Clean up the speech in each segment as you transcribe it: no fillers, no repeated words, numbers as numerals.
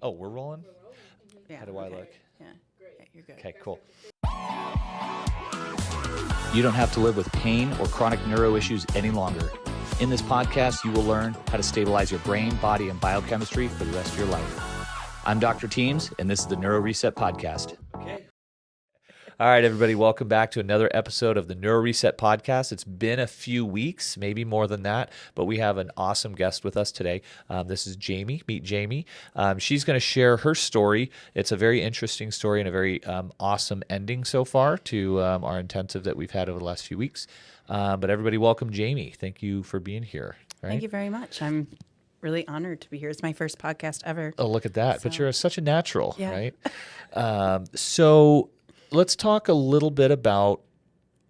Oh, we're rolling? Yeah. How do I look? Yeah. Okay, you're good. Okay, cool. You don't have to live with pain or chronic neuro issues any longer. In this podcast, you will learn how to stabilize your brain, body, and biochemistry for the rest of your life. I'm Dr. Teams, and this is the NeuroRESET podcast. Okay. All right, everybody, welcome back to another episode of the NeuroRESET podcast. It's been a few weeks, maybe more than that, but we have an awesome guest with us today. This is Jami. Meet Jami. She's going to share her story. It's a very interesting story and a very awesome ending so far to our intensive that we've had over the last few weeks. But everybody, welcome Jami. Thank you for being here. Right? Thank you very much. I'm really honored to be here. It's my first podcast ever. Oh, look at that. So, but you're such a natural, yeah. right? So let's talk a little bit about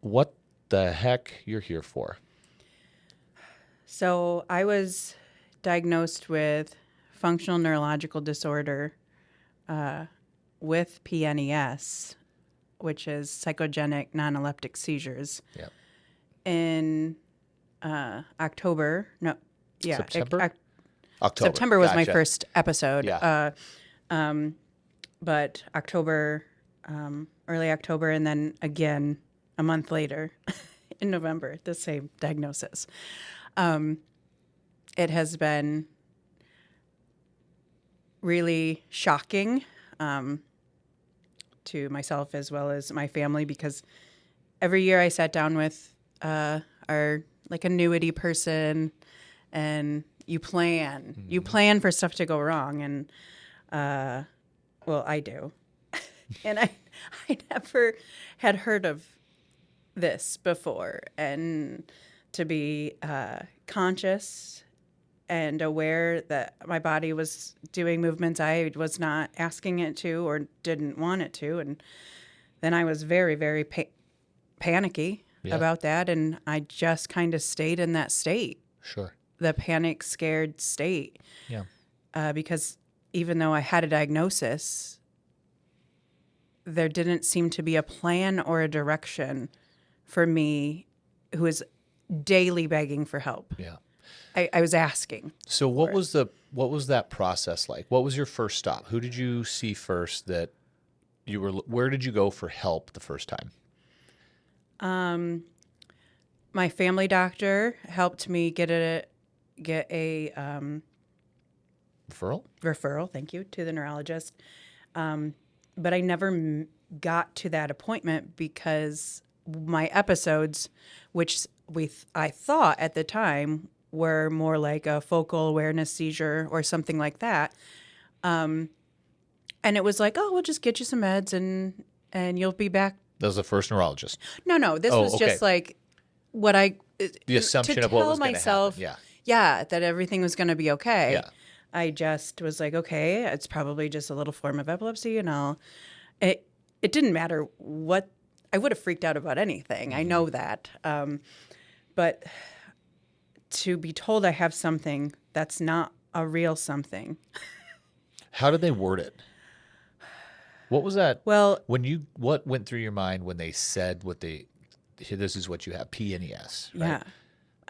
what the heck you're here for. So I was diagnosed with functional neurological disorder with PNES, which is psychogenic non-epileptic seizures. Yep. In October. No, yeah. September? October. September was my Gotcha. first episode. Yeah. But October, early October, and then again a month later in November, the same diagnosis. It has been really shocking to myself as well as my family, because every year I sat down with our like annuity person, and you plan for stuff to go wrong, and well, I do. And I never had heard of this before, and to be conscious and aware that my body was doing movements I was not asking it to or didn't want it to, and then I was very, very panicky about that, and I just kind of stayed in that state. Sure. The panic, scared state. Yeah. Because even though I had a diagnosis, there didn't seem to be a plan or a direction for me, who is daily begging for help. Yeah. I was asking. So what was that process like? What was your first stop? Who did you see first that you were, where did you go for help the first time? My family doctor helped me get a referral, thank you, to the neurologist. But I never got to that appointment because my episodes, which I thought at the time were more like a focal awareness seizure or something like that. And it was like, oh, we'll just get you some meds and you'll be back. That was the first neurologist. No, this was just like what the assumption of what was going to happen. Yeah, that everything was going to be okay. Yeah. I just was like, okay, it's probably just a little form of epilepsy, and it didn't matter what. I would have freaked out about anything. I know that. But to be told I have something that's not a real something. How did they word it? What was that? Well, what went through your mind when they said this is what you have, PNES, right? Yeah.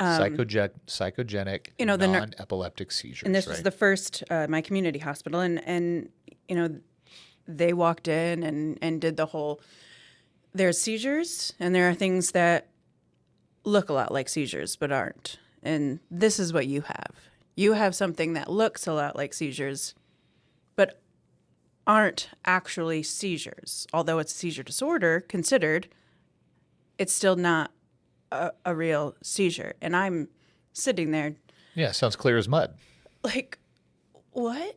Psychogenic non-epileptic seizures. And this was the first, my community hospital, and they walked in and did the whole, there's seizures, and there are things that look a lot like seizures but aren't. And this is what you have. You have something that looks a lot like seizures but aren't actually seizures. Although it's a seizure disorder considered, it's still not a real seizure. And I'm sitting there. Yeah, sounds clear as mud. Like, what?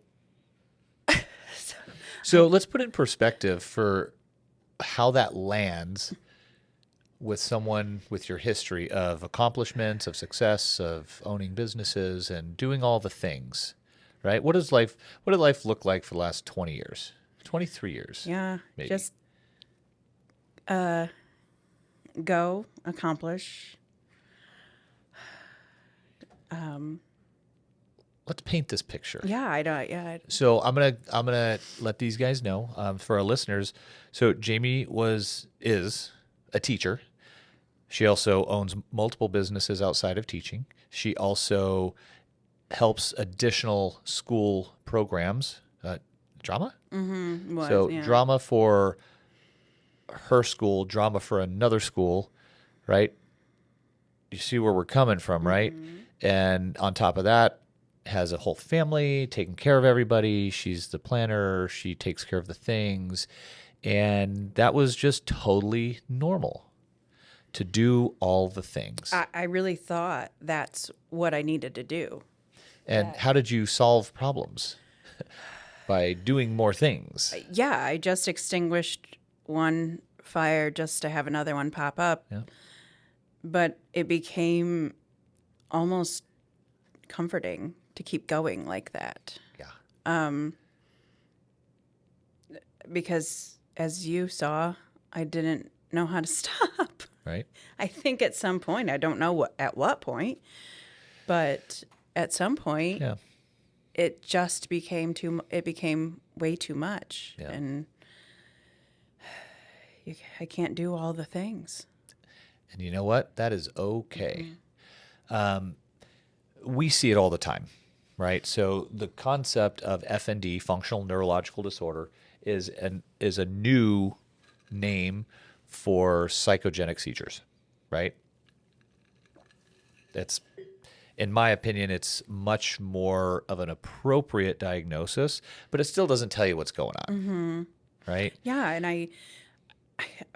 So let's put it in perspective for how that lands with someone with your history of accomplishments, of success, of owning businesses and doing all the things, right? What did life look like for the last 20 years, 23 years? Yeah, maybe. Just go, accomplish. Let's paint this picture. Yeah, I don't. Yeah. So I'm gonna let these guys know for our listeners. So Jami is a teacher. She also owns multiple businesses outside of teaching. She also helps additional school programs drama. Was, So yeah. drama for her school, drama for another school, right? You see where we're coming from, right? And on top of that, has a whole family taking care of everybody. She's the planner. She takes care of the things. And that was just totally normal to do all the things. I really thought that's what I needed to do. And how did you solve problems? By doing more things. Yeah, I just extinguished one fire just to have another one pop up. Yeah. But it became almost comforting to keep going like that. Yeah. Because as you saw, I didn't know how to stop. Right. I think at some point, I don't know at what point, but at some point, Yeah. it just became it became way too much. Yeah. And I can't do all the things. And you know what? That is okay. We see it all the time, right? So the concept of FND, Functional Neurological Disorder, is a new name for psychogenic seizures, right? That's, in my opinion, it's much more of an appropriate diagnosis, but it still doesn't tell you what's going on, right? Yeah, and I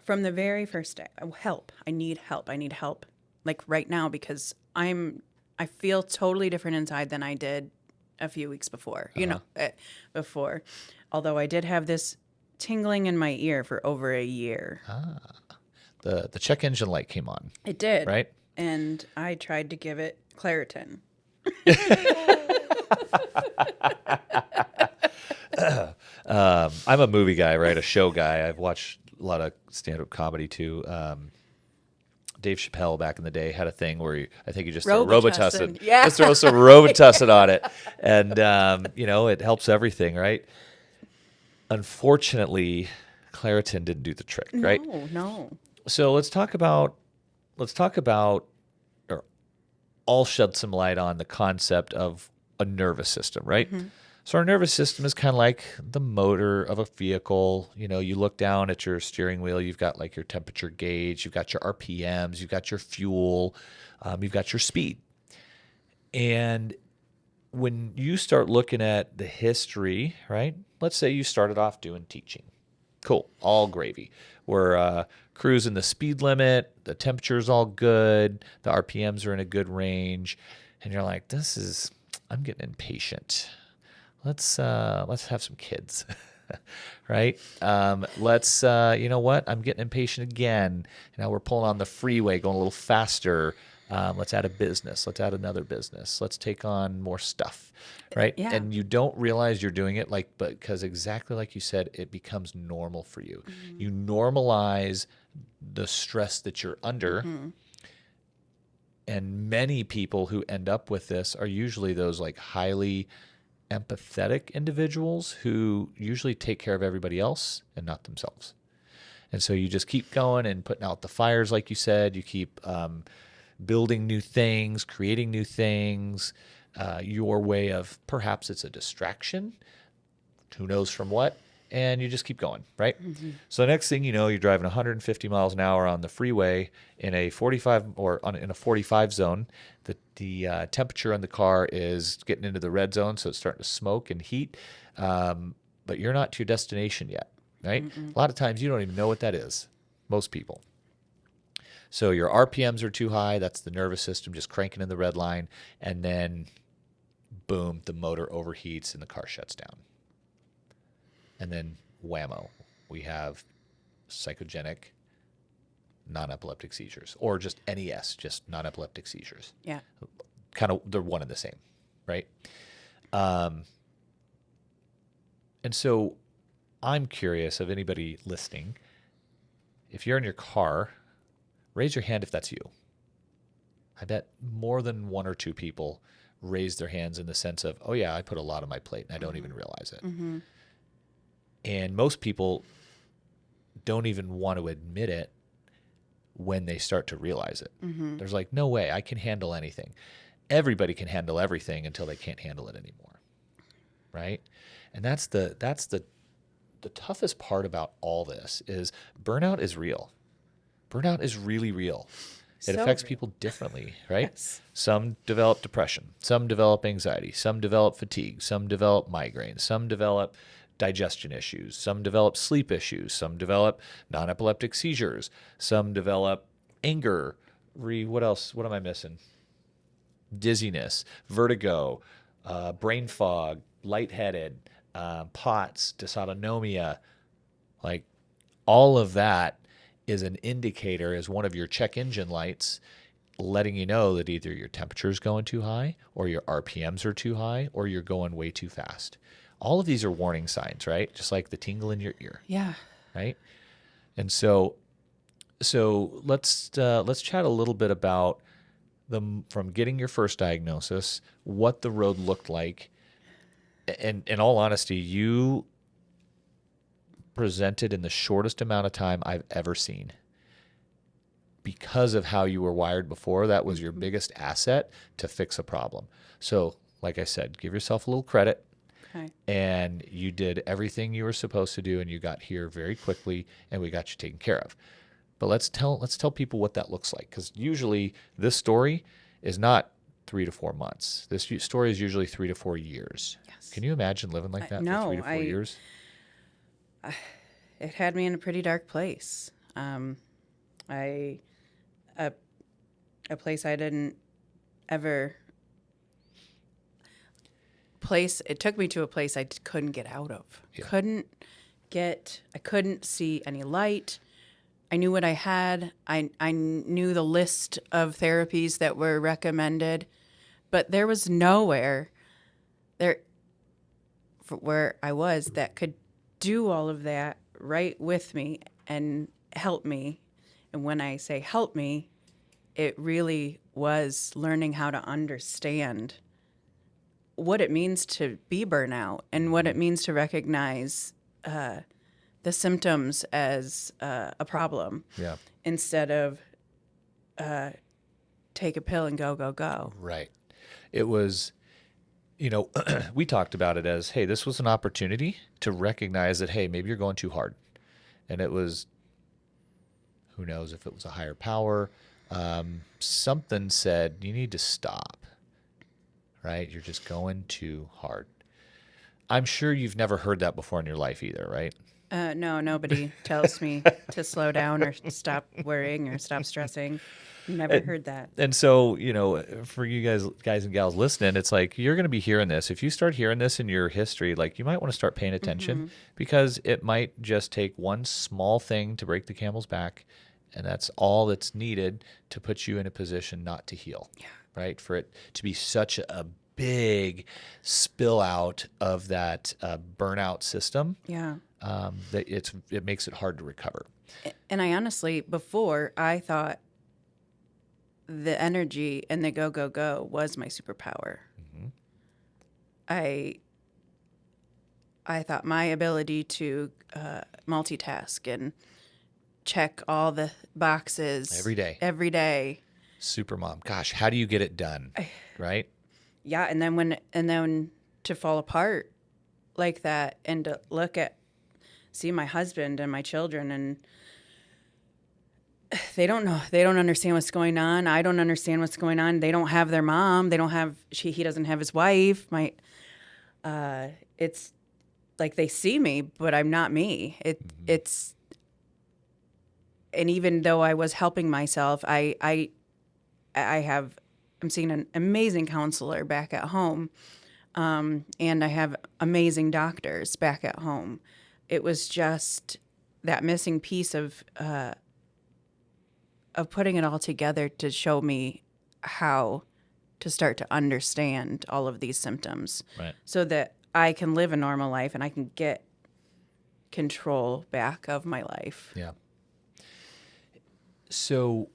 from the very first day, help. I need help. I need help, like right now, because I feel totally different inside than I did a few weeks before. Before, although I did have this tingling in my ear for over a year. The check engine light came on, It did, right? And I tried to give it Claritin. I'm a movie guy, right? A show guy. I've watched a lot of stand-up comedy too. Dave Chappelle back in the day had a thing where I think he just throw Robitussin. Yeah. Just throw some Robitussin on it. And, it helps everything, right? Unfortunately, Claritin didn't do the trick, right? No. So let's talk about, or I'll shed some light on the concept of a nervous system, right? So our nervous system is kind of like the motor of a vehicle. You look down at your steering wheel, you've got like your temperature gauge, you've got your RPMs, you've got your fuel, you've got your speed. And when you start looking at the history, right? Let's say you started off doing teaching. Cool, all gravy. We're cruising the speed limit, the temperature's all good, the RPMs are in a good range, and you're like, I'm getting impatient. Let's have some kids, right? You know what? I'm getting impatient again. Now we're pulling on the freeway, going a little faster. Let's add a business. Let's add another business. Let's take on more stuff, right? Yeah. And you don't realize you're doing it because exactly like you said, it becomes normal for you. You normalize the stress that you're under. And many people who end up with this are usually those like highly empathetic individuals who usually take care of everybody else and not themselves. And so you just keep going and putting out the fires, like you said. You keep building new things, creating new things, your way of, perhaps it's a distraction, who knows from what, and you just keep going, right? So the next thing you know, you're driving 150 miles an hour on the freeway in a 45 in a 45 zone. The temperature in the car is getting into the red zone, so it's starting to smoke and heat, but you're not to your destination yet, right? A lot of times you don't even know what that is, most people. So your RPMs are too high. That's the nervous system just cranking in the red line. And then, boom, the motor overheats and the car shuts down. And then, whammo, we have psychogenic non-epileptic seizures, or just NES, just non-epileptic seizures. Yeah. Kind of, they're one and the same, right? And so I'm curious of anybody listening, if you're in your car, raise your hand if that's you. I bet more than one or two people raise their hands in the sense of, oh yeah, I put a lot on my plate and I don't even realize it. And most people don't even want to admit it when they start to realize it. There's like, no way, I can handle anything. Everybody can handle everything until they can't handle it anymore, right? And that's the toughest part about all this is burnout is real. Burnout is really real. It So affects real. people differently, right? Yes. Some develop depression, some develop anxiety, some develop fatigue, some develop migraines, some develop digestion issues, some develop sleep issues, some develop non-epileptic seizures, some develop anger. What else? What am I missing? Dizziness, vertigo, brain fog, lightheaded, POTS, dysautonomia. Like all of that is an indicator, as one of your check engine lights, letting you know that either your temperature is going too high or your RPMs are too high or you're going way too fast. All of these are warning signs, right? Just like the tingle in your ear, Yeah. right? And so let's chat a little bit about from getting your first diagnosis, what the road looked like. And in all honesty, you presented in the shortest amount of time I've ever seen. Because of how you were wired before, that was your biggest asset to fix a problem. So, like I said, give yourself a little credit. Okay. And you did everything you were supposed to do, and you got here very quickly, and we got you taken care of. But let's tell people what that looks like, because usually this story is not 3 to 4 months. This story is usually 3 to 4 years. Yes. Can you imagine living like that for 3 to 4 years? It had me in a pretty dark place. A place I didn't ever it took me to a place I couldn't get out of. Yeah. I couldn't see any light. I knew what I had. I knew the list of therapies that were recommended, but there was nowhere there where I was that could do all of that right with me and help me. And when I say help me, it really was learning how to understand what it means to be burnout and what it means to recognize the symptoms as a problem, Yeah. instead of take a pill and go, go, go. Right. It was, we talked about it as, hey, this was an opportunity to recognize that, hey, maybe you're going too hard. And it was, who knows if it was a higher power, something said, you need to stop, right? You're just going too hard. I'm sure you've never heard that before in your life either, right? No, nobody tells me to slow down or stop worrying or stop stressing. Never heard that. And so, for you guys and gals listening, it's like you're going to be hearing this. If you start hearing this in your history, like you might want to start paying attention, because it might just take one small thing to break the camel's back, and that's all that's needed to put you in a position not to heal. Yeah. Right? For it to be such a big spill out of that burnout system, Yeah. that it makes it hard to recover. And I honestly, before, I thought the energy and the go, go, go was my superpower. Mm-hmm. I thought my ability to multitask and check all the boxes Every day. Super mom. Gosh, how do you get it done? Right? Yeah, and then to fall apart like that, and to see my husband and my children, and they don't understand what's going on. I don't understand what's going on. They don't have their mom. He doesn't have his wife. It's like they see me, but I'm not me. It's, and even though I was helping myself, I'm seeing an amazing counselor back at home, and I have amazing doctors back at home. It was just that missing piece of putting it all together to show me how to start to understand all of these symptoms, Right. so that I can live a normal life and I can get control back of my life. Yeah. So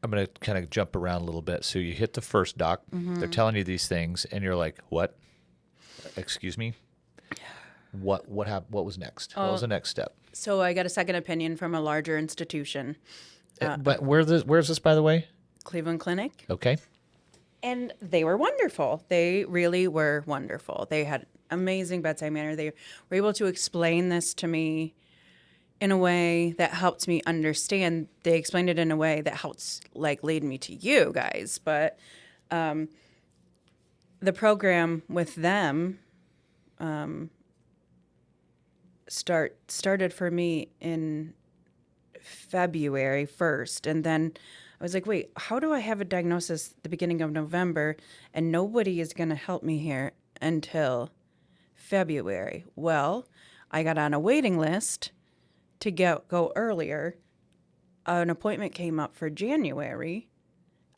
I'm going to kind of jump around a little bit. So you hit the first doc. They're telling you these things, and you're like, what? Excuse me? What happened? What was next? What was the next step? So I got a second opinion from a larger institution. But where's this, by the way? Cleveland Clinic. Okay. And they were wonderful. They really were wonderful. They had amazing bedside manner. They were able to explain this to me in a way that helped me understand. They explained it in a way that helps like lead me to you guys. But the program with them started for me in February 1st. And then I was like, wait, how do I have a diagnosis at the beginning of November and nobody is going to help me here until February? Well, I got on a waiting list to go earlier. An appointment came up for January.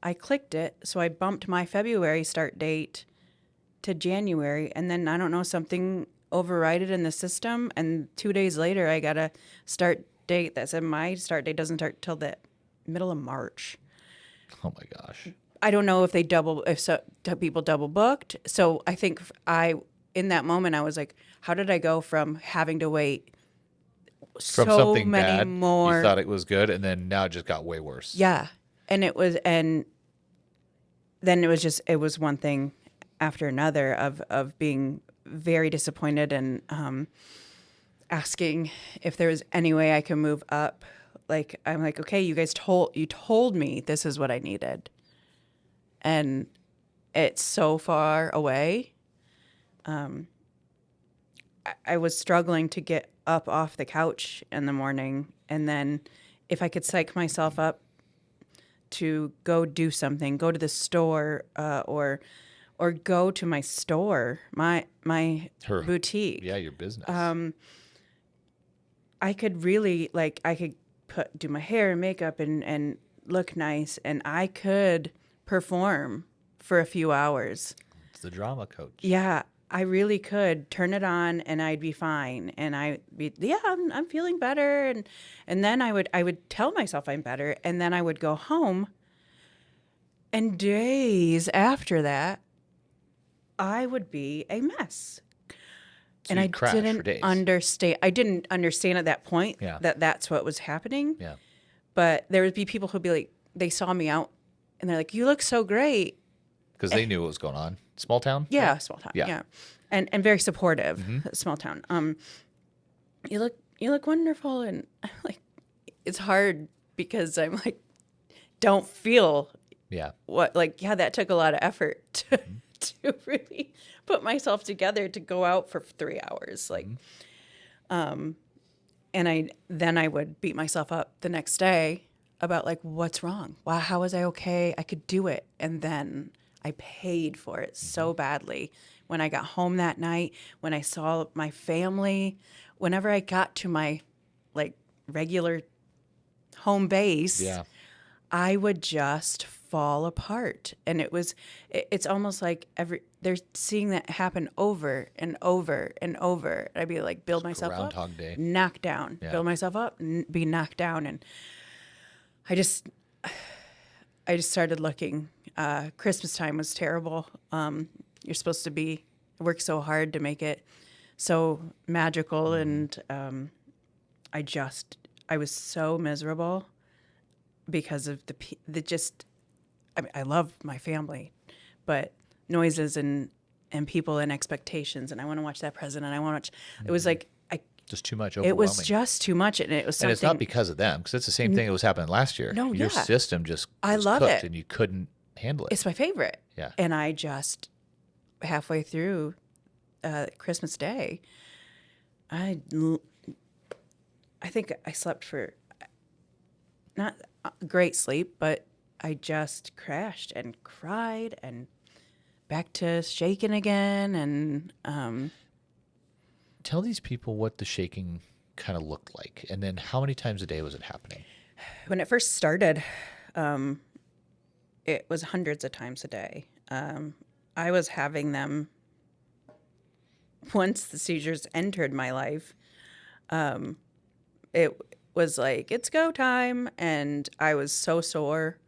I clicked it, so I bumped my February start date to January, and then I don't know, something overrided in the system, and 2 days later I got a start date that said my start date doesn't start till the middle of March. Oh my gosh. I don't know if people double booked. So I think in that moment I was like, how did I go from having to wait From so something many bad, more? you thought it was good, and then now it just got way worse. Yeah. And then it was one thing after another of being very disappointed and asking if there was any way I could move up. Like, I'm like, okay, you guys told me this is what I needed. And it's so far away. I was struggling to get up off the couch in the morning. And then if I could psych myself up to go do something, go to the store, or go to my store, my boutique. Yeah, your business. I could really do my hair and makeup and look nice, and I could perform for a few hours. It's the drama coach. Yeah, I really could turn it on and I'd be fine. And I'm feeling better. And then I would tell myself I'm better. And then I would go home. And days after that, I would be a mess. So and I you'd crash for didn't days. understand. I didn't understand at that point that that's what was happening. Yeah. But there would be people who'd be like, they saw me out and they're like, you look so great. Because they knew what was going on. Small town? Yeah, right? small town. Yeah. Yeah. And very supportive, small town. You look wonderful, and I'm like, it's hard because I'm like, don't feel that took a lot of effort to really put myself together to go out for 3 hours. And I would beat myself up the next day about like, what's wrong? Wow, how was I okay? I could do it. And then I paid for it so badly. When I got home that night, when I saw my family, whenever I got to my like regular home base, I would just fall apart. And it's almost like they're seeing that happen over and over and over. I'd be like, build myself up, Groundhog Day. knock down, build myself up, be knocked down. And I just started looking. Christmas time was terrible. You're supposed to work so hard to make it so magical. And I was so miserable because of I love my family, but noises and people and expectations. And I want to watch that present. And I want to watch, it was like, just too much, overwhelming. it was just too much. And it was something. And it's not because of them, because it's the same thing that was happening last year. No, Your system just I was love cooked it. and you couldn't handle it. It's my favorite. Yeah. And I just, halfway through Christmas Day, I think I slept for not a great sleep, but I just crashed and cried and back to shaking again. And tell these people what the shaking kind of looked like, and then how many times a day was it happening? When it first started, it was hundreds of times a day. I was having them once the seizures entered my life. It was like, it's go time, and I was so sore.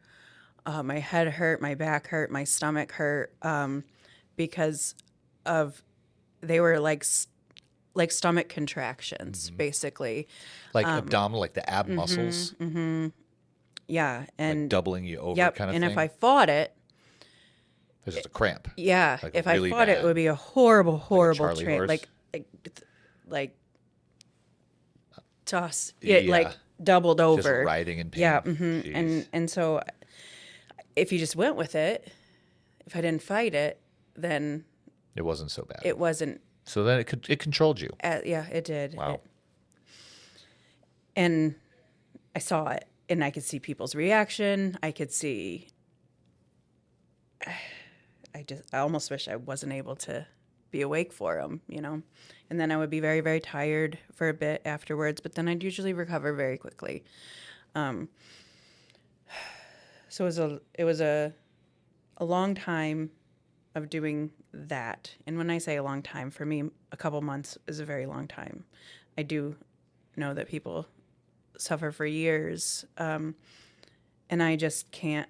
My head hurt, my back hurt, my stomach hurt, because they were like stomach contractions, basically. Like abdominal, like the ab muscles? Yeah. And like doubling you over yep, kind of and thing? if I fought it, It's just a cramp. Yeah, Like if really I fought bad. it would be a horrible, horrible Charlie train. horse? Like toss Yeah. it like doubled over. Just riding in pain. Yeah, Jeez. and so if you just went with it, if I didn't fight it, then It wasn't so bad. it wasn't. So then it controlled you. Yeah, it did. Wow. And I saw it, and I could see people's reaction. I could see. I almost wish I wasn't able to be awake for them, you know. And then I would be very, very tired for a bit afterwards, but then I'd usually recover very quickly. So it was a long time of doing that. And when I say a long time, for me, a couple months is a very long time. I do know that people suffer for years, and I just can't.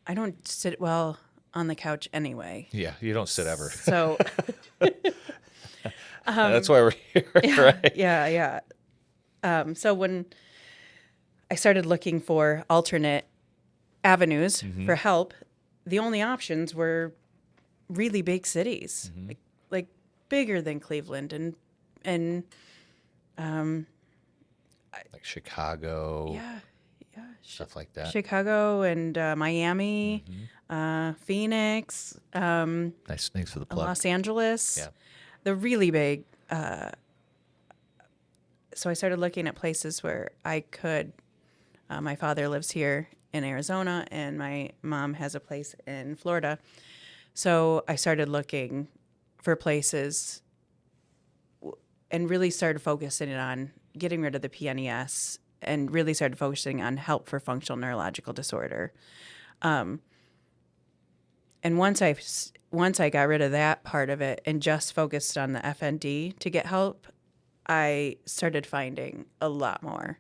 I don't sit well on the couch anyway. Yeah, you don't sit ever. So That's why we're here, right? yeah. So when I started looking for alternate avenues for help, the only options were really big cities, like bigger than Cleveland and Like Chicago, yeah, stuff like that. Chicago and Miami, Phoenix, Nice. Thanks for the plug. Los Angeles. Yeah. The really big. So I started looking at places where I could. My father lives here in Arizona, and my mom has a place in Florida. So I started looking for places and really started focusing on getting rid of the PNES and really started focusing on help for functional neurological disorder. And once I got rid of that part of it and just focused on the FND to get help, I started finding a lot more.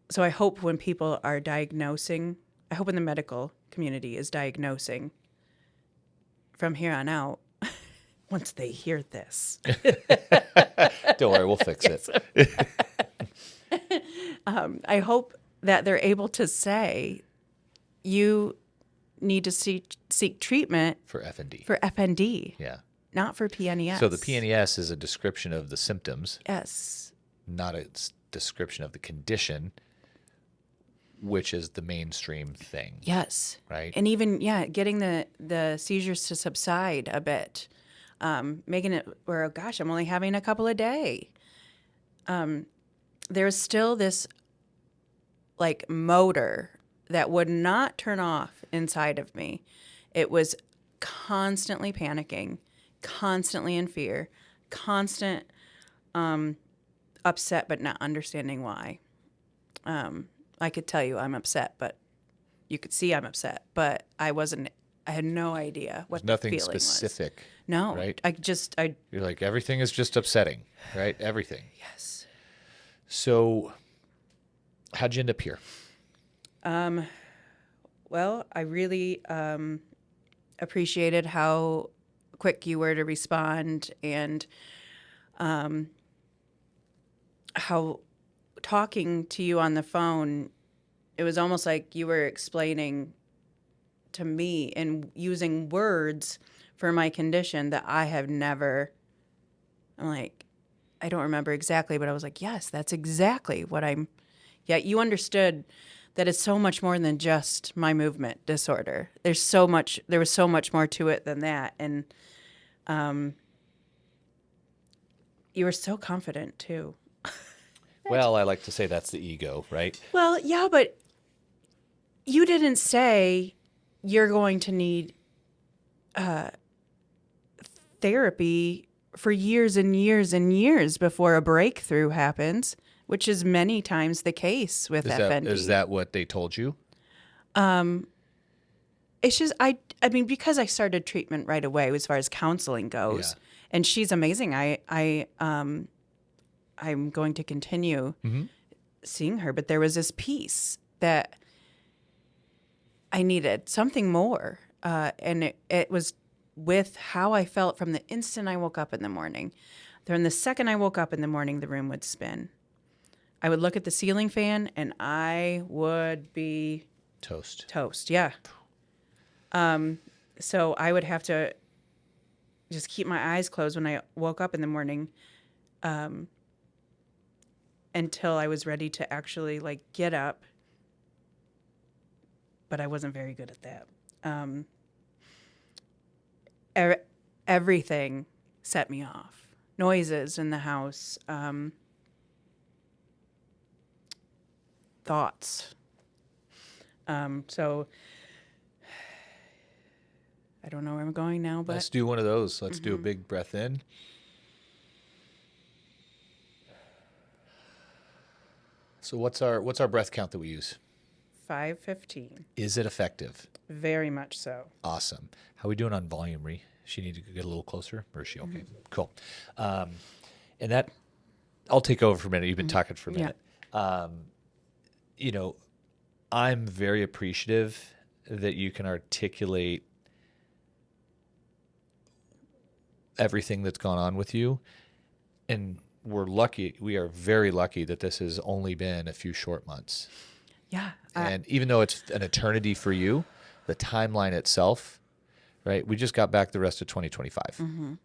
So I hope when people are diagnosing, I hope when the medical community is diagnosing from here on out, once they hear this. Don't worry, we'll fix it. I hope that they're able to say, you need to seek treatment For FND. for FND, Yeah. not for PNES. So the PNES is a description of the symptoms, Yes. not a description of the condition, which is the mainstream thing, Yes. right? And even, getting the seizures to subside a bit, making it where, oh gosh, I'm only having a couple a day. There's still this like motor that would not turn off inside of me. It was constantly panicking, constantly in fear, constant upset, but not understanding why. I could tell you I'm upset, but you could see I'm upset, but I had no idea what the Nothing feeling specific. was. No, right? You're like, everything is just upsetting, right? Everything. yes. So how'd you end up here? Well, I really appreciated how quick you were to respond and how talking to you on the phone, it was almost like you were explaining to me and using words for my condition that I have never, I'm like, I don't remember exactly, but I was like, yes, that's exactly what you understood that it's so much more than just my movement disorder. There was so much more to it than that. And you were so confident too. Well, I like to say that's the ego, right? Well, yeah, but you didn't say you're going to need therapy for years and years and years before a breakthrough happens, which is many times the case with FND. Is that what they told you? It's just, I mean, because I started treatment right away as far as counseling goes, and she's amazing. I'm going to continue seeing her, but there was this piece that I needed, something more. And it was with how I felt from the instant I woke up in the morning. Then the second I woke up in the morning, the room would spin. I would look at the ceiling fan and I would be Toast. toast. Yeah. So I would have to just keep my eyes closed when I woke up in the morning, until I was ready to actually like get up. But I wasn't very good at that. Everything set me off. Noises in the house, thoughts. So I don't know where I'm going now, but Let's do one of those. Let's do a big breath in. So what's our breath count that we use? 5:15. Is it effective? Very much so. Awesome. How are we doing on volume, Ree? She need to get a little closer, or is she okay? Cool. And that, I'll take over for a minute. You've been talking for a minute. You know, I'm very appreciative that you can articulate everything that's gone on with you. And we are very lucky that this has only been a few short months. Yeah. And even though it's an eternity for you, the timeline itself, right? We just got back the rest of 2025,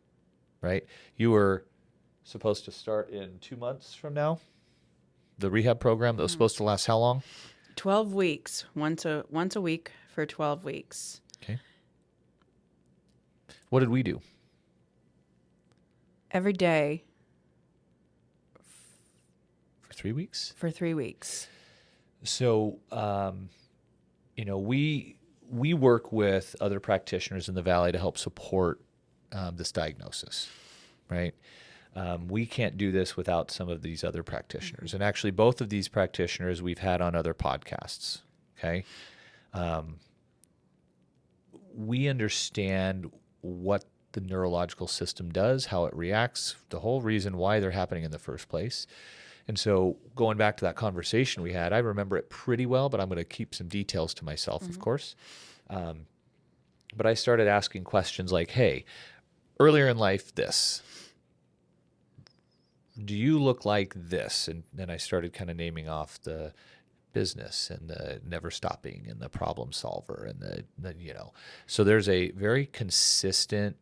right? You were supposed to start in 2 months from now. The rehab program that was supposed to last how long? 12 weeks, once a week for 12 weeks. Okay. What did we do? Every day For 3 weeks? for 3 weeks. So, you know, we work with other practitioners in the Valley to help support this diagnosis, right? We can't do this without some of these other practitioners. And actually, both of these practitioners we've had on other podcasts, okay? We understand what the neurological system does, how it reacts, the whole reason why they're happening in the first place. And so going back to that conversation we had, I remember it pretty well, but I'm going to keep some details to myself, of course. But I started asking questions like, hey, earlier in life, this. Do you look like this? And then I started kind of naming off the business and the never stopping and the problem solver and the you know. So there's a very consistent,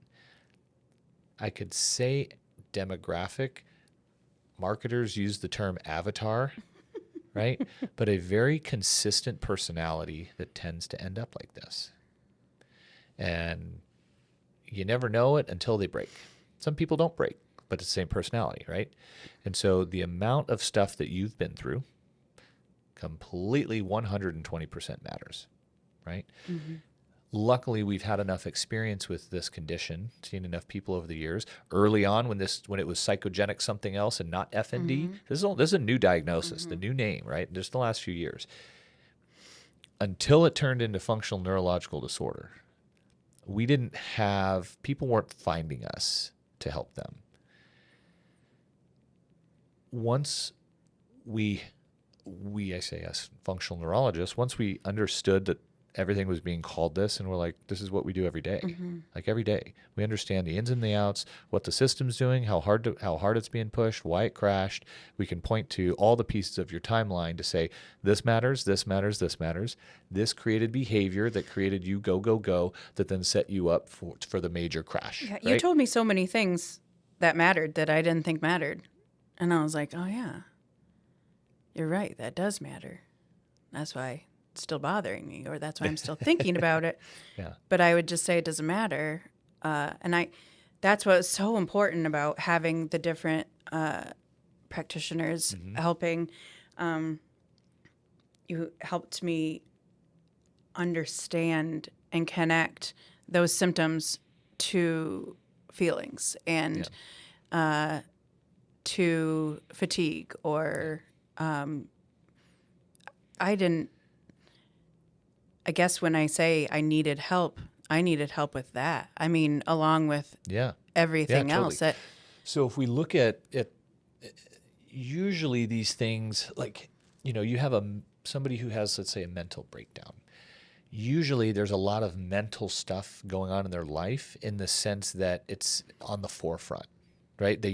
I could say, demographic. Marketers use the term avatar, right? But a very consistent personality that tends to end up like this. And you never know it until they break. Some people don't break, but it's the same personality, right? And so the amount of stuff that you've been through completely 120% matters, right? Luckily, we've had enough experience with this condition, seen enough people over the years. Early on, when it was psychogenic something else and not FND, this is a new diagnosis, the new name, right? Just the last few years. Until it turned into functional neurological disorder, people weren't finding us to help them. Once I say us, functional neurologists, once we understood that everything was being called this, and we're like, this is what we do every day. Like every day, we understand the ins and the outs, what the system's doing, how hard it's being pushed, why it crashed. We can point to all the pieces of your timeline to say, this matters, this matters, this matters. This created behavior that created you go, that then set you up for the major crash. Yeah, right? you told me so many things that mattered that I didn't think mattered. And I was like, oh, yeah, you're right. That does matter. That's why it's still bothering me, or that's why I'm still thinking about it. Yeah. But I would just say it doesn't matter. That's what's so important about having the different practitioners helping. You helped me understand and connect those symptoms to feelings and to fatigue or I guess when I say I needed help with that. I mean, along with everything else. Totally. So if we look at it, usually these things, like, you know, you have somebody who has, let's say, a mental breakdown. Usually there's a lot of mental stuff going on in their life in the sense that it's on the forefront, right? They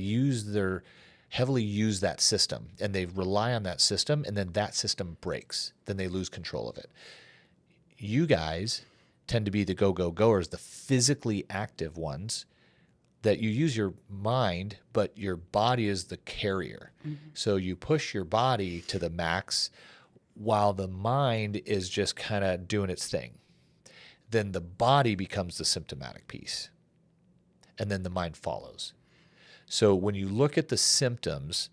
heavily use that system and they rely on that system, and then that system breaks. Then they lose control of it. You guys tend to be the go-go-goers, the physically active ones, that you use your mind, but your body is the carrier. So you push your body to the max while the mind is just kind of doing its thing. Then the body becomes the symptomatic piece, and then the mind follows. So when you look at the symptoms,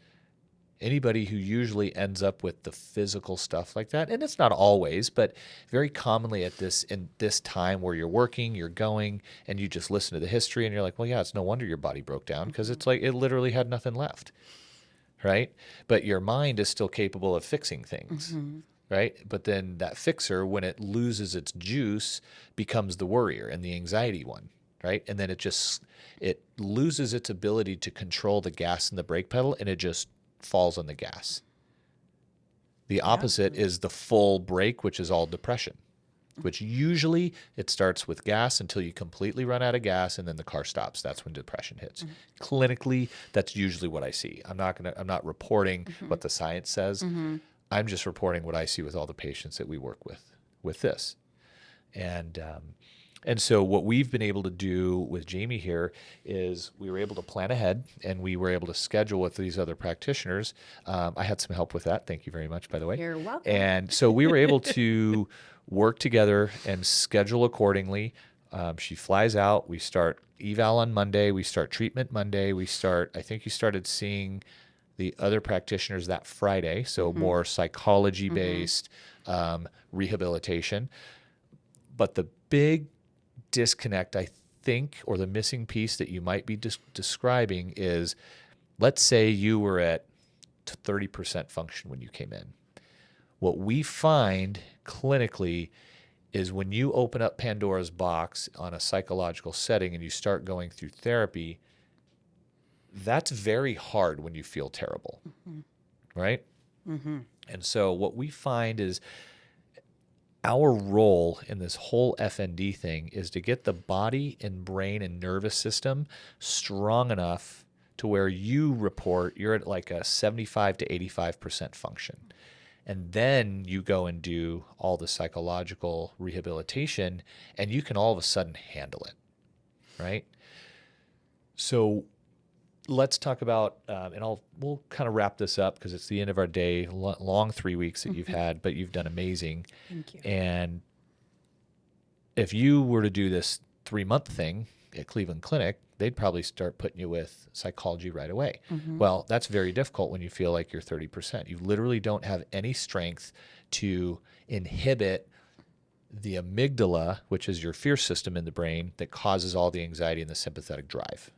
anybody who usually ends up with the physical stuff like that, and it's not always, but very commonly in this time where you're working, you're going, and you just listen to the history and you're like, well, yeah, it's no wonder your body broke down, because it's like it literally had nothing left, right? But your mind is still capable of fixing things, right? But then that fixer, when it loses its juice, becomes the worrier and the anxiety one, right? And then it loses its ability to control the gas and the brake pedal, and it just falls on the gas. The opposite is the full brake, which is all depression, which usually it starts with gas until you completely run out of gas, and then the car stops. That's when depression hits. Clinically, that's usually what I see. I'm not reporting what the science says. I'm just reporting what I see with all the patients that we work with this. And so what we've been able to do with Jami here is we were able to plan ahead, and we were able to schedule with these other practitioners. I had some help with that. Thank you very much, by the way. You're welcome. And so we were able to work together and schedule accordingly. She flies out. We start eval on Monday. We start treatment Monday. I think you started seeing the other practitioners that Friday, so more psychology-based rehabilitation. But the big disconnect, I think, or the missing piece that you might be describing is, let's say you were at 30% function when you came in. What we find clinically is when you open up Pandora's box on a psychological setting and you start going through therapy, that's very hard when you feel terrible, right? And so what we find is our role in this whole FND thing is to get the body and brain and nervous system strong enough to where you report you're at like a 75 to 85% function. And then you go and do all the psychological rehabilitation, and you can all of a sudden handle it, right? So let's talk about, and we'll kind of wrap this up because it's the end of our day, long 3 weeks that you've had, but you've done amazing. Thank you. And if you were to do this 3-month thing at Cleveland Clinic, they'd probably start putting you with psychology right away. Well, that's very difficult when you feel like you're 30%. You literally don't have any strength to inhibit the amygdala, which is your fear system in the brain that causes all the anxiety and the sympathetic drive.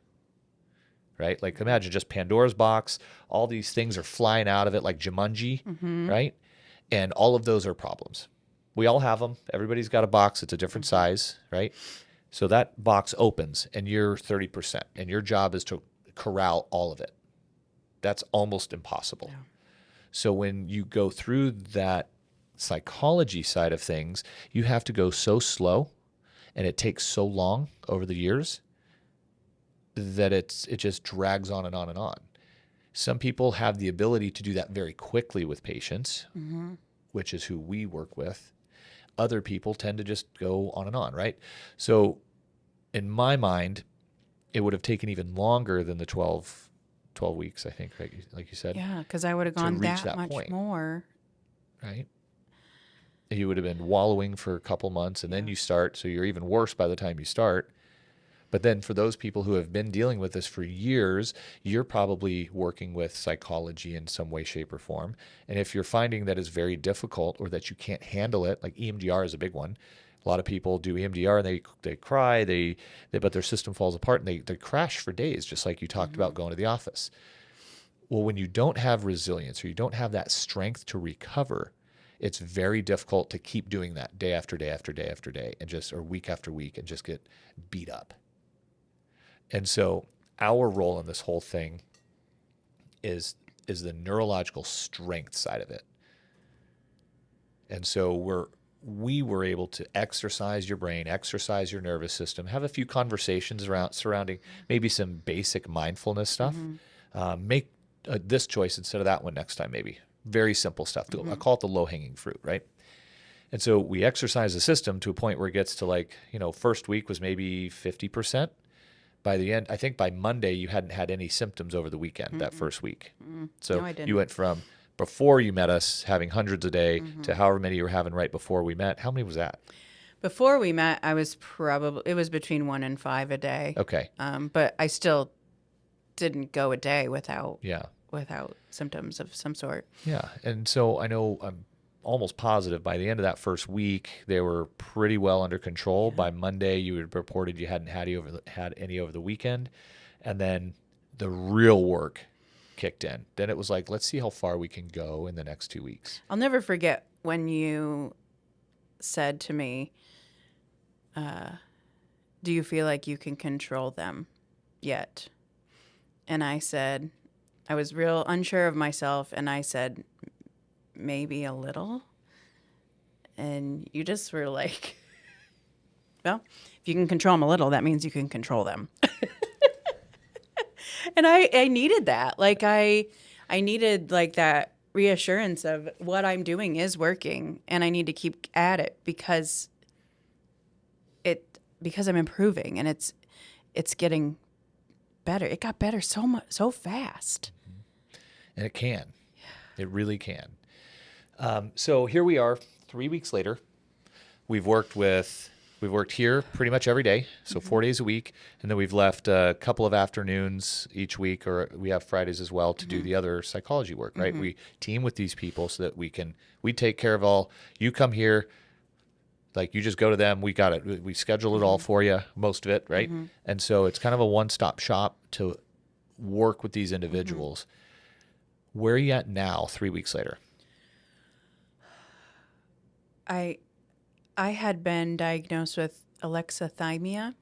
Right? Like imagine just Pandora's box, all these things are flying out of it like Jumanji, right? And all of those are problems. We all have them. Everybody's got a box. It's a different size, right? So that box opens and you're 30%, and your job is to corral all of it. That's almost impossible. Yeah. So when you go through that psychology side of things, you have to go so slow, and it takes so long over the years that it just drags on and on and on. Some people have the ability to do that very quickly with patients, which is who we work with. Other people tend to just go on and on, right? So in my mind, it would have taken even longer than the 12 weeks, I think, right? Like you said. Yeah, because I would have gone that much point, more. Right? You would have been wallowing for a couple months, and then you start, so you're even worse by the time you start. But then for those people who have been dealing with this for years, you're probably working with psychology in some way, shape, or form. And if you're finding that is very difficult or that you can't handle it, like EMDR is a big one. A lot of people do EMDR and they cry, but their system falls apart and they crash for days, just like you talked about going to the office. Well, when you don't have resilience or you don't have that strength to recover, it's very difficult to keep doing that day after day after day after day, and or week after week, and just get beat up. And so our role in this whole thing is the neurological strength side of it. And so we were able to exercise your brain, exercise your nervous system, have a few conversations surrounding maybe some basic mindfulness stuff. Make this choice instead of that one next time, maybe. Very simple stuff. I call it the low-hanging fruit, right? And so we exercise the system to a point where it gets to like, first week was maybe 50%. By the end, I think by Monday, you hadn't had any symptoms over the weekend that first week. So No, I didn't. you went from before you met us having hundreds a day to however many you were having right before we met. How many was that? Before we met, it was between 1 and 5 a day. Okay. But I still didn't go a day without Yeah. symptoms of some sort. Yeah. And so I know I'm almost positive by the end of that first week, they were pretty well under control. By Monday, you had reported you hadn't had any over the weekend. And then the real work kicked in. Then it was like, let's see how far we can go in the next 2 weeks. I'll never forget when you said to me, do you feel like you can control them yet? And I said, I was real unsure of myself, and I said, maybe a little. And you just were like, well, if you can control them a little, that means you can control them. And I needed that. Like I needed like that reassurance of what I'm doing is working, and I need to keep at it because I'm improving, and it's getting better. It got better so fast. And it can. It really can. So here we are 3 weeks later. We've worked here pretty much every day, so 4 days a week, and then we've left a couple of afternoons each week, or we have Fridays as well to do the other psychology work, right? We team with these people so that we take care of all. You come here, like you just go to them, we got it. We schedule it all for you, most of it, right? And so it's kind of a one-stop shop to work with these individuals. Where are you at now, 3 weeks later? I had been diagnosed with alexithymia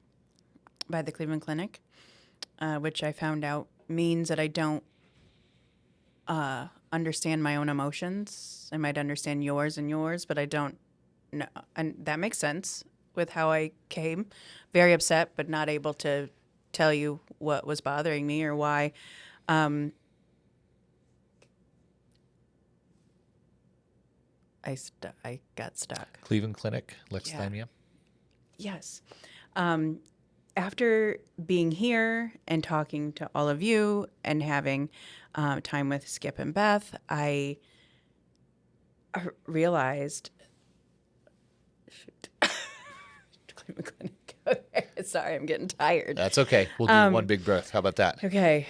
by the Cleveland Clinic, which I found out means that I don't understand my own emotions. I might understand yours, but I don't know. And that makes sense with how I came. Very upset, but not able to tell you what was bothering me or why. I got stuck. Cleveland Clinic, alexithymia? Yes. After being here and talking to all of you and having time with Skip and Beth, I realized, Cleveland Clinic. Okay. Sorry, I'm getting tired. That's okay. We'll do one big breath. How about that? Okay.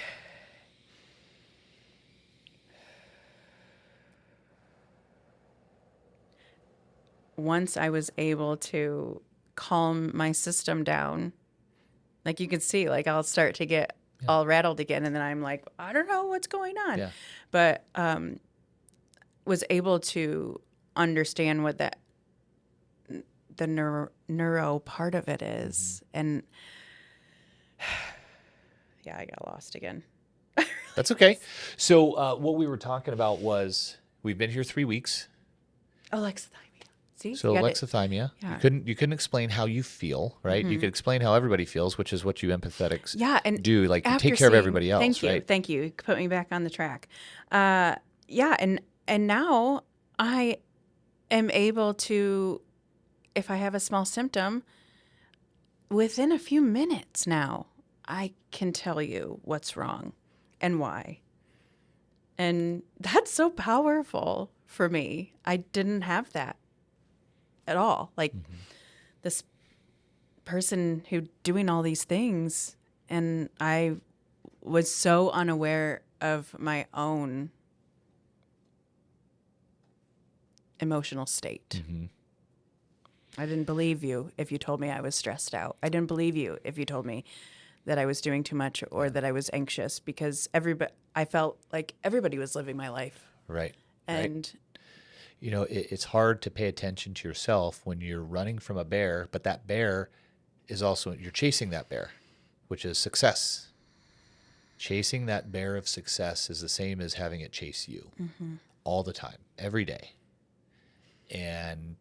Once I was able to calm my system down, like you can see, like I'll start to get all rattled again, and then I'm like, I don't know what's going on. Yeah. But was able to understand what the neuro part of it is. And I got lost again. That's okay. So what we were talking about was we've been here 3 weeks. Alexithymia. See? So alexithymia. Yeah. You couldn't explain how you feel, right? You could explain how everybody feels, which is what you empathetics and do. Like you after take care of seeing- everybody else, Thank you. right? Thank you. You put me back on the track. And now I am able to, if I have a small symptom, within a few minutes now, I can tell you what's wrong and why. And that's so powerful for me. I didn't have that at all. Like this person who doing all these things, and I was so unaware of my own emotional state. I didn't believe you if you told me I was stressed out. I didn't believe you if you told me that I was doing too much or that I was anxious, because I felt like everybody was living my life. Right. And You know, it's hard to pay attention to yourself when you're running from a bear, but that bear is also, you're chasing that bear, which is success. Chasing that bear of success is the same as having it chase you all the time, every day. And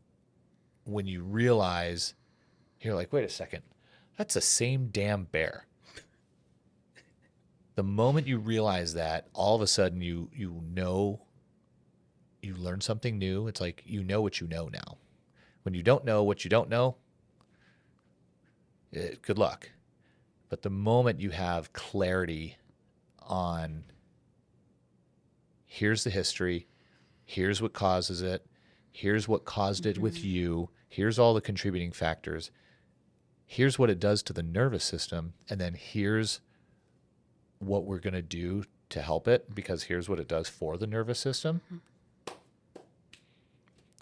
when you realize, you're like, wait a second, that's the same damn bear. The moment you realize that, all of a sudden you know, you learn something new. It's like you know what you know now. When you don't know what you don't know, good luck. But the moment you have clarity on here's the history, here's what causes it, here's what caused it with you, here's all the contributing factors, here's what it does to the nervous system, and then here's what we're going to do to help it, because here's what it does for the nervous system.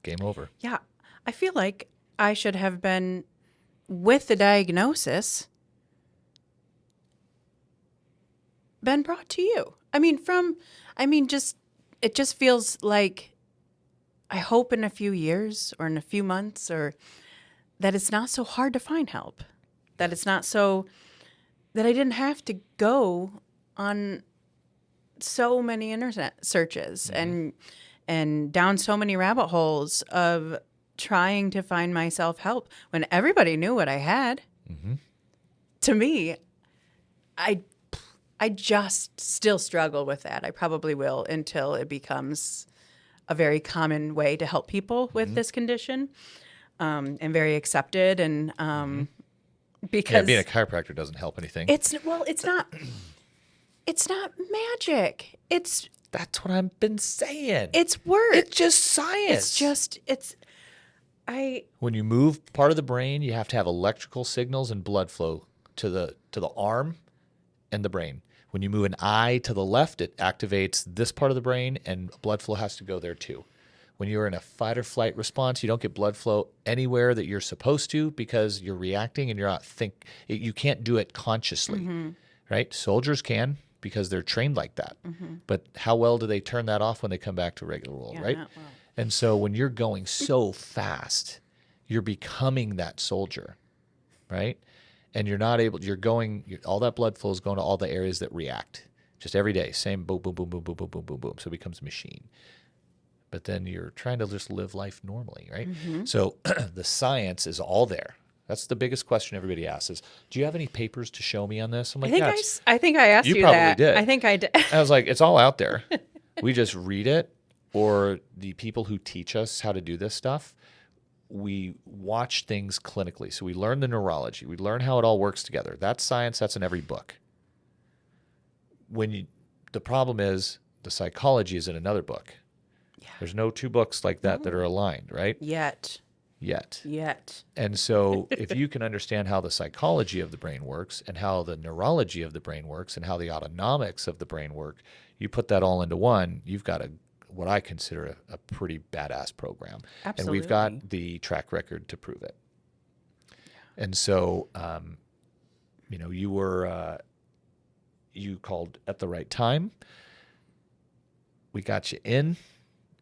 Game over. Yeah. I feel like I should have been with the diagnosis been brought to you. It just feels like I hope in a few years or in a few months or that it's not so hard to find help, that it's not so, that I didn't have to go on so many internet searches and down so many rabbit holes of trying to find myself help when everybody knew what I had. To me, I just still struggle with that. I probably will until it becomes a very common way to help people with this condition, and very accepted. And because being a chiropractor doesn't help anything. it's not magic. That's what I've been saying. It's work. It's just science. When you move part of the brain, you have to have electrical signals and blood flow to the arm and the brain. When you move an eye to the left, it activates this part of the brain, and blood flow has to go there too. When you're in a fight or flight response, you don't get blood flow anywhere that you're supposed to because you're reacting and you're not you can't do it consciously, right? Soldiers can because they're trained like that. But how well do they turn that off when they come back to regular world, right? Not well. And so when you're going so fast, you're becoming that soldier, right? And you're not able, all that blood flow is going to all the areas that react. Just every day, same boom, boom, boom, boom, boom, boom, boom, boom, boom. So it becomes a machine. But then you're trying to just live life normally, right? So the science is all there. That's the biggest question everybody asks is, do you have any papers to show me on this? I'm like, I think I asked you probably that. did. I think I did. I was like, it's all out there. We just read it, or the people who teach us how to do this stuff, we watch things clinically. So we learn the neurology. We learn how it all works together. That's science. That's in every book. The problem is the psychology is in another book. Yeah. There's no two books like that that are aligned, right? Yet. And so if you can understand how the psychology of the brain works and how the neurology of the brain works and how the autonomics of the brain work, you put that all into one, you've got what I consider a pretty badass program. Absolutely. And we've got the track record to prove it. And so, you called at the right time. We got you in,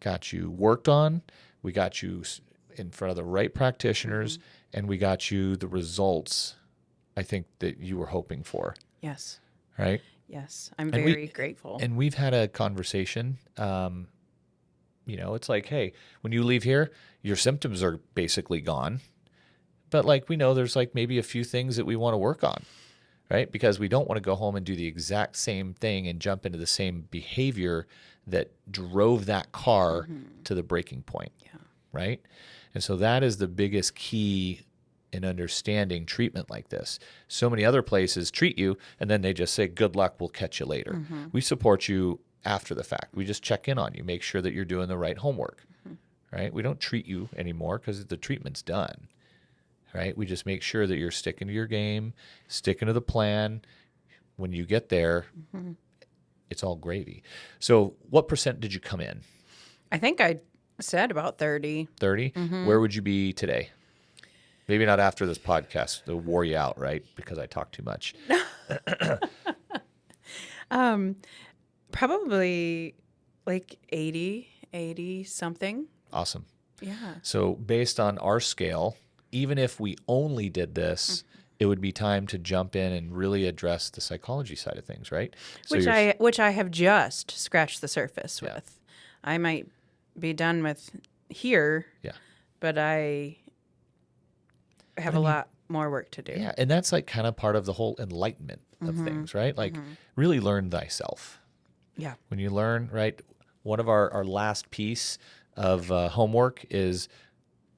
got you worked on, we got you in front of the right practitioners, and we got you the results I think that you were hoping for. Yes. Right? Yes. I'm very grateful. And we've had a conversation. It's like, hey, when you leave here, your symptoms are basically gone. But we know there's maybe a few things that we want to work on, right? Because we don't want to go home and do the exact same thing and jump into the same behavior that drove that car to the breaking point, right? And so that is the biggest key in understanding treatment like this. So many other places treat you and then they just say, good luck, we'll catch you later. We support you after the fact. We just check in on you, make sure that you're doing the right homework, right? We don't treat you anymore because the treatment's done, right? We just make sure that you're sticking to your game, sticking to the plan. When you get there, it's all gravy. So what % did you come in? I think I said about 30. 30? Where would you be today? Maybe not after this podcast. They'll wore you out, right? Because I talk too much. Probably 80 something. Awesome. Yeah. So based on our scale, even if we only did this, it would be time to jump in and really address the psychology side of things, right? So which I have just scratched the surface with. I might be done with here, but I have a lot more work to do. Yeah, and that's kind of part of the whole enlightenment of things, right? Really learn thyself. Yeah. When you learn, right, one of our last piece of homework is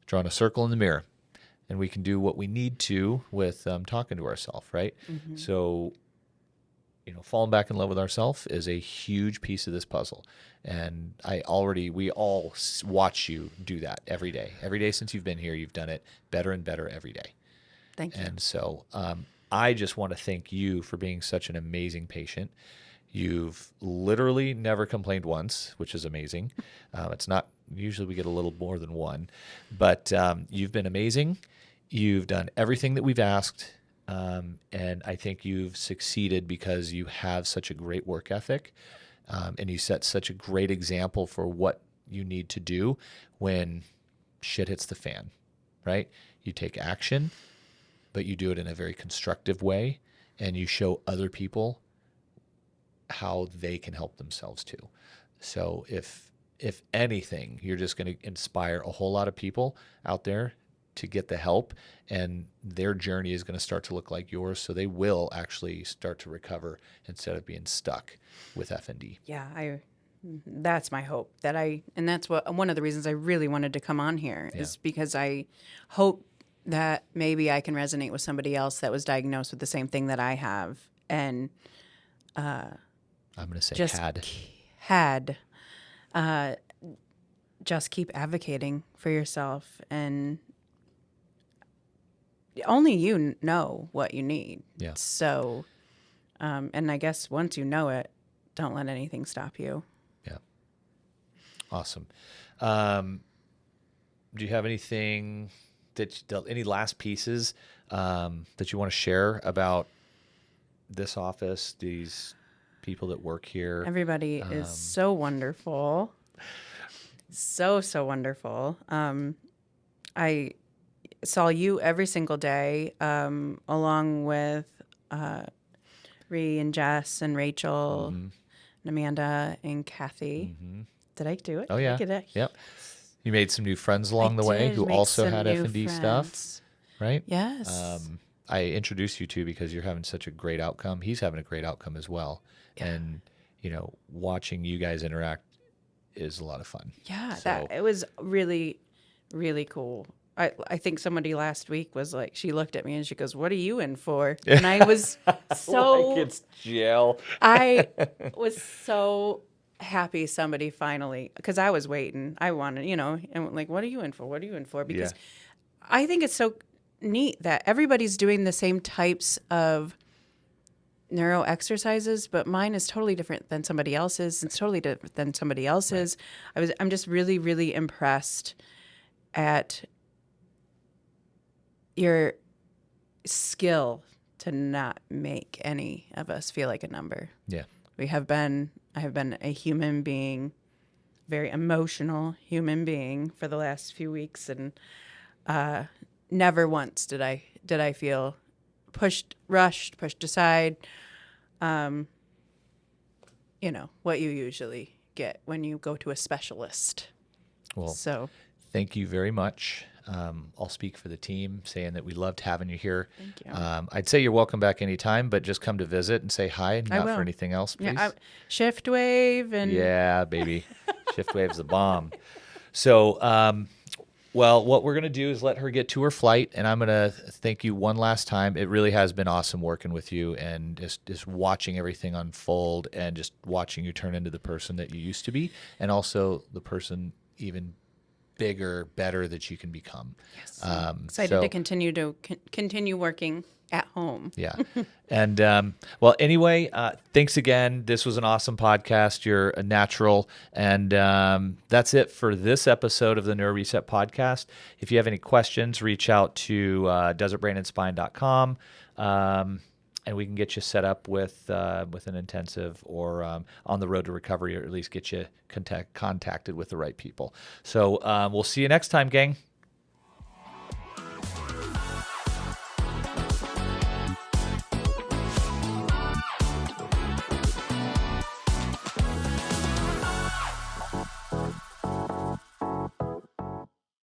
drawing a circle in the mirror, and we can do what we need to with talking to ourselves, right? Mm-hmm. So, falling back in love with ourselves is a huge piece of this puzzle. And we all watch you do that every day. Every day since you've been here, you've done it better and better every day. Thank you. And so I just want to thank you for being such an amazing patient. You've literally never complained once, which is amazing. It's not, usually we get a little more than one, but you've been amazing. You've done everything that we've asked. And I think you've succeeded because you have such a great work ethic, and you set such a great example for what you need to do when shit hits the fan, right? You take action, but you do it in a very constructive way, and you show other people how they can help themselves too. So if anything, you're just going to inspire a whole lot of people out there to get the help, and their journey is going to start to look like yours, so they will actually start to recover instead of being stuck with FND. Yeah, that's my hope. And that's one of the reasons I really wanted to come on here is because I hope that maybe I can resonate with somebody else that was diagnosed with the same thing that I have, and I'm going to say just keep advocating for yourself, and only you know what you need. Yeah. So, and I guess once you know it, don't let anything stop you. Yeah. Awesome. Do you have anything any last pieces that you want to share about this office, these people that work here? Everybody is so wonderful. So wonderful. I saw you every single day, along with Ree and Jess and Rachel and Amanda and Kathy. Mm-hmm. Did I do it? Oh, yeah. Did I get it? Yep. You made some new friends along the way who also had FND stuff, right? Yes. I introduced you to because you're having such a great outcome. He's having a great outcome as well. Yeah. And, watching you guys interact is a lot of fun. Yeah, it was really, really cool. I think somebody last week was like, she looked at me and she goes, "What are you in for?" And I was so... like it's jail. I was so happy somebody finally, because I was waiting. I wanted, and like, "What are you in for? What are you in for?" Because I think it's so neat that everybody's doing the same types of neuro exercises, but mine is totally different than somebody else's. It's totally different than somebody else's. Right. I'm just really, really impressed at your skill to not make any of us feel like a number. Yeah. I have been a human being, very emotional human being for the last few weeks, and never once did I feel pushed, rushed, pushed aside. What you usually get when you go to a specialist. Well, so thank you very much. I'll speak for the team saying that we loved having you here. Thank you. I'd say you're welcome back anytime, but just come to visit and say hi, not for anything else, please. Yeah, Shift Wave and... Yeah, baby. Shift Wave's the bomb. So, well, what we're going to do is let her get to her flight, and I'm going to thank you one last time. It really has been awesome working with you and just watching everything unfold and just watching you turn into the person that you used to be, and also the person even bigger, better that you can become. Yes. Excited to continue working at home. Yeah. And well, anyway, thanks again. This was an awesome podcast. You're a natural. And that's it for this episode of the NeuroRESET podcast. If you have any questions, reach out to desertbrainandspine.com. And we can get you set up with an intensive or on the road to recovery, or at least get you contacted with the right people. So we'll see you next time, gang.